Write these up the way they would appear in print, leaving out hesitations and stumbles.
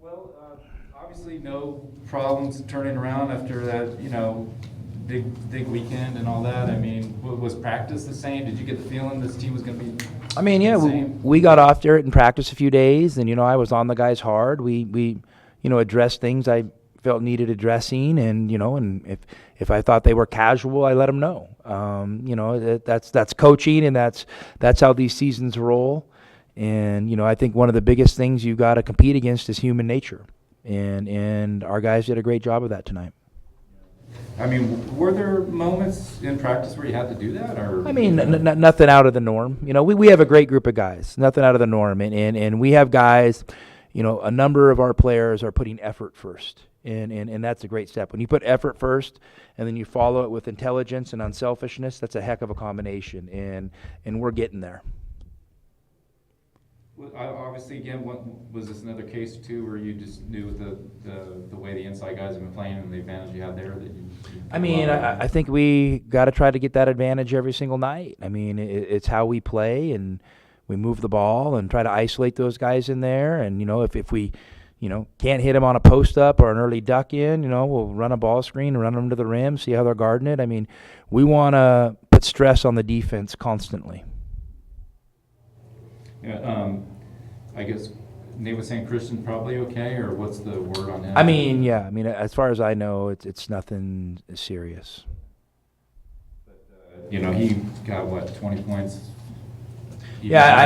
Well, obviously no problems turning around after that, big weekend and all that. I mean, was practice the same? Did you get the feeling this team was going to be I mean, yeah, the we, same? we got off there in practice a few days, and I was on the guys hard. We addressed things I felt needed addressing, and if I thought they were casual, I let them know. That's coaching, and that's how these seasons roll. And I think one of the biggest things you got to compete against is human nature, and our guys did a great job of that tonight. I mean, were there moments in practice where you had to do that, or? I mean, nothing out of the norm. We have a great group of guys, nothing out of the norm. And we have guys, a number of our players are putting effort first. And that's a great step. When you put effort first and then you follow it with intelligence and unselfishness, that's a heck of a combination. And we're getting there. Well, obviously, again, was this another case too, where you just knew the way the inside guys have been playing and the advantage you had there that you I mean, I think we got to try to get that advantage every single night. I mean, it's how we play, and we move the ball and try to isolate those guys in there. And if we can't hit them on a post up or an early duck in, we'll run a ball screen, run them to the rim, see how they're guarding it. I mean, we want to put stress on the defense constantly. Yeah, I guess Nate was saying Christian's probably okay, or what's the word on him? I mean, yeah. I mean, as far as I know, it's nothing serious. But, he got what, 20 points? Yeah,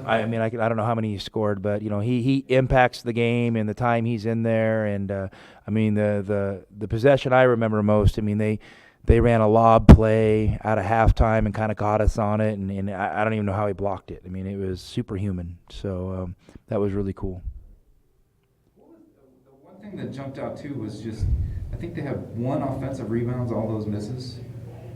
I mean, I don't know how many he scored, but he impacts the game and the time he's in there. And I mean, the possession I remember most. I mean, they ran a lob play out of halftime and kind of caught us on it, and I don't even know how he blocked it. I mean, it was superhuman. So that was really cool. The one thing that jumped out too was just, I think they have one offensive rebounds, all those misses.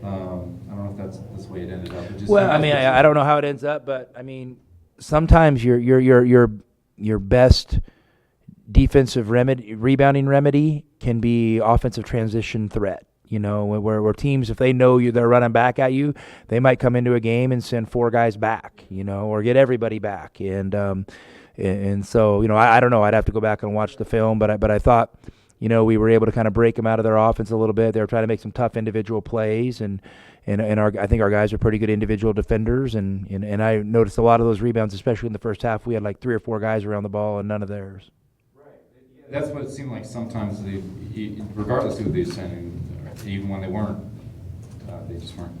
I don't know if that's the way it ended up. It just Well, I mean, I don't know how it ends up, but I mean, sometimes your best defensive rebounding remedy can be offensive transition threat. Where teams, if they know they're running back at you, they might come into a game and send four guys back, or get everybody back. And so, I don't know. I'd have to go back and watch the film, but I thought, we were able to kind of break them out of their offense a little bit. They were trying to make some tough individual plays, and I think our guys are pretty good individual defenders. And I noticed a lot of those rebounds, especially in the first half. We had like 3 or 4 guys around the ball and none of theirs. Right. That's what it seemed like sometimes, regardless of who they sent, even when they weren't, they just weren't.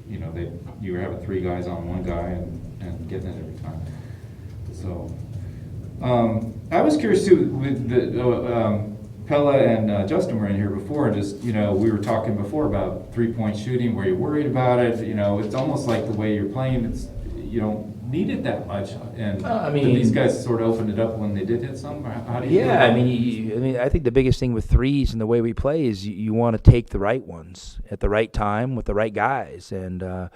You were having 3 guys on one guy and getting it every time. So I was curious too. With the Pella and Justin were in here before, and just we were talking before about 3-point shooting. Were you worried about it? It's almost like the way you're playing. It's you don't need it that much, and I mean, these guys sort of opened it up when they did hit some. How do you? Yeah, I mean, I think the biggest thing with threes and the way we play is you want to take the right ones at the right time with the right guys, and I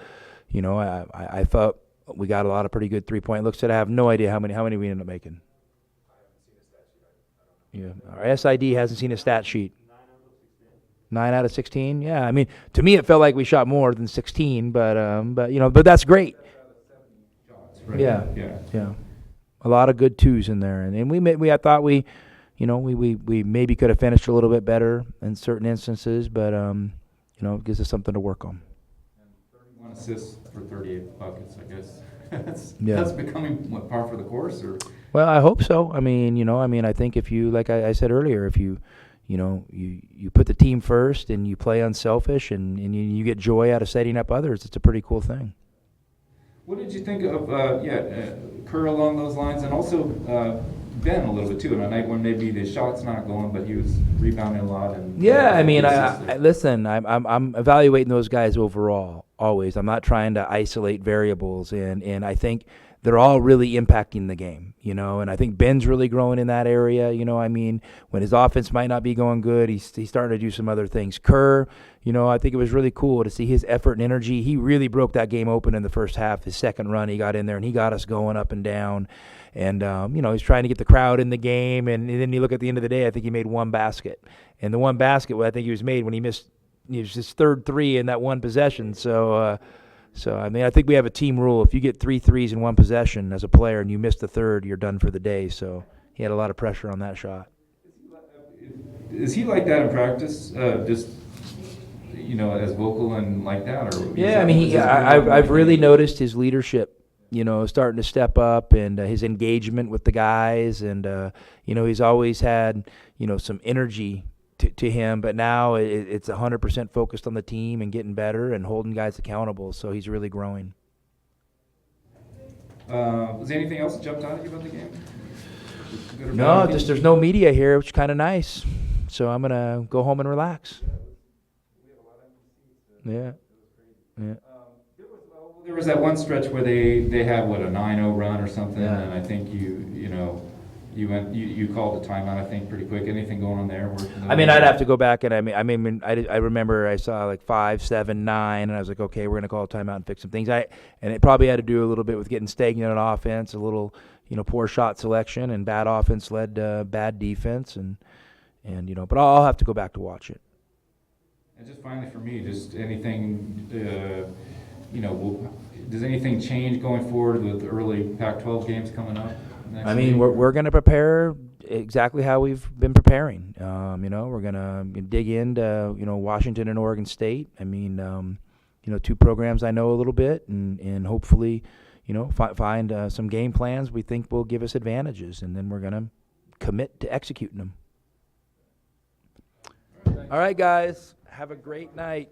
thought we got a lot of pretty good 3-point looks. That I have no idea how many we ended up making. Yeah, our SID hasn't seen a stat sheet. 9 out of 16. Yeah, I mean, to me it felt like we shot more than 16, but that's great. Right. Yeah. A lot of good 2s in there, and I thought we maybe could have finished a little bit better in certain instances, but it gives us something to work on. And 31 assists for 38 buckets, I guess. Yeah. That's becoming par for the course, or? Well, I hope so. I mean, I think if you, like I said earlier, if you put the team first and you play unselfish and you get joy out of setting up others, it's a pretty cool thing. What did you think of Kerr along those lines, and also Ben a little bit too? On a night when maybe the shot's not going, but he was rebounding a lot. And yeah, I mean, listen, I'm evaluating those guys overall always. I'm not trying to isolate variables, and I think they're all really impacting the game, and I think Ben's really growing in that area. I mean, when his offense might not be going good, he's starting to do some other things. Kerr, I think it was really cool to see his effort and energy. He really broke that game open in the first half. His second run, he got in there and he got us going up and down. And, he's trying to get the crowd in the game. And then you look at the end of the day, I think he made one basket. And the one basket, I think he was made when he missed his third 3 in that one possession. So, I mean, I think we have a team rule. If you get 3 threes in one possession as a player and you miss the third, you're done for the day. So he had a lot of pressure on that shot. is he like that in practice? Just, as vocal and like that, or? Yeah, I mean, I've really noticed his leadership, starting to step up, and his engagement with the guys, and he's always had, some energy to him, but now it's 100% focused on the team and getting better and holding guys accountable. So he's really growing. Was there anything else that jumped out at you about the game? Good or No, bad? just there's no media here, which is kind of nice. So I'm gonna go home and relax. Yeah, yeah. There was that one stretch where they had a 9-0 run or something, Yeah. and I think you called a timeout, I think, pretty quick. Anything going on there? I mean, I'd have to go back, and I remember I saw like 5, 7, 9, and I was like, okay, we're gonna call a timeout and fix some things. And it probably had to do a little bit with getting stagnant on offense, a little poor shot selection, and bad offense led to bad defense, and but I'll have to go back to watch it. And just finally for me, just anything, does anything change going forward with the early Pac-12 games coming up? I mean, we're going to prepare exactly how we've been preparing. We're going to dig into Washington and Oregon State. I mean, two programs I know a little bit, and hopefully, find some game plans we think will give us advantages, and then we're going to commit to executing them. All right, guys, have a great night.